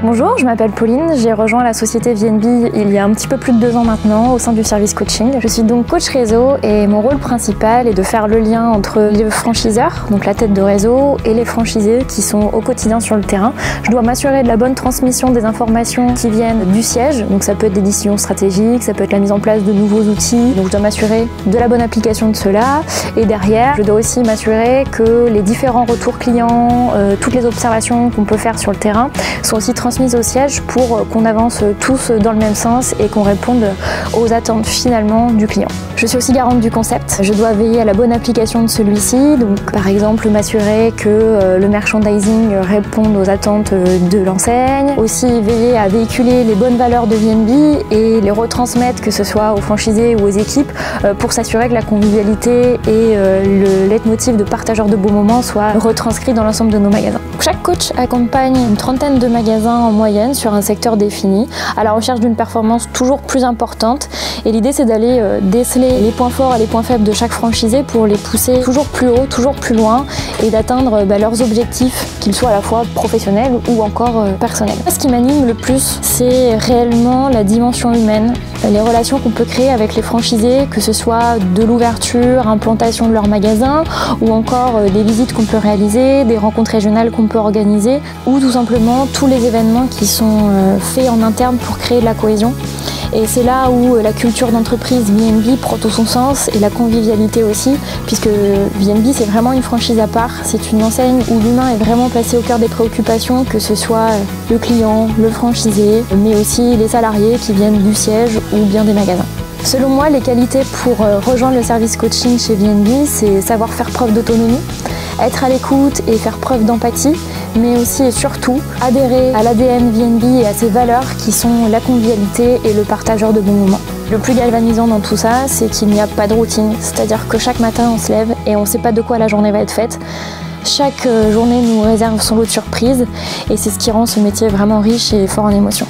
Bonjour, je m'appelle Pauline, j'ai rejoint la société VNB il y a un petit peu plus de 2 ans maintenant au sein du service coaching. Je suis donc coach réseau et mon rôle principal est de faire le lien entre les franchiseurs, donc la tête de réseau, et les franchisés qui sont au quotidien sur le terrain. Je dois m'assurer de la bonne transmission des informations qui viennent du siège, donc ça peut être des décisions stratégiques, ça peut être la mise en place de nouveaux outils, donc je dois m'assurer de la bonne application de cela. Et derrière, je dois aussi m'assurer que les différents retours clients, toutes les observations qu'on peut faire sur le terrain sont aussi transmises au siège pour qu'on avance tous dans le même sens et qu'on réponde aux attentes finalement du client. Je suis aussi garante du concept. Je dois veiller à la bonne application de celui-ci, donc par exemple m'assurer que le merchandising réponde aux attentes de l'enseigne, aussi veiller à véhiculer les bonnes valeurs de VNB et les retransmettre, que ce soit aux franchisés ou aux équipes, pour s'assurer que la convivialité et le leitmotiv de partageurs de beaux moments soient retranscrits dans l'ensemble de nos magasins. Chaque coach accompagne une trentaine de magasins en moyenne sur un secteur défini, à la recherche d'une performance toujours plus importante. Et l'idée, c'est d'aller déceler les points forts et les points faibles de chaque franchisé pour les pousser toujours plus haut, toujours plus loin et d'atteindre leurs objectifs, qu'ils soient à la fois professionnels ou encore personnels. Ce qui m'anime le plus, c'est réellement la dimension humaine, les relations qu'on peut créer avec les franchisés, que ce soit de l'ouverture, implantation de leur magasin ou encore des visites qu'on peut réaliser, des rencontres régionales qu'on peut organiser ou tout simplement tous les événements qui sont faits en interne pour créer de la cohésion. Et c'est là où la culture d'entreprise VNB prend tout son sens et la convivialité aussi, puisque VNB c'est vraiment une franchise à part, c'est une enseigne où l'humain est vraiment placé au cœur des préoccupations, que ce soit le client, le franchisé, mais aussi les salariés qui viennent du siège ou bien des magasins. Selon moi, les qualités pour rejoindre le service coaching chez VNB, c'est savoir faire preuve d'autonomie, être à l'écoute et faire preuve d'empathie, mais aussi et surtout adhérer à l'ADN VNB et à ses valeurs qui sont la convivialité et le partageur de bons moments. Le plus galvanisant dans tout ça, c'est qu'il n'y a pas de routine, c'est-à-dire que chaque matin on se lève et on ne sait pas de quoi la journée va être faite. Chaque journée nous réserve son lot de surprises et c'est ce qui rend ce métier vraiment riche et fort en émotions.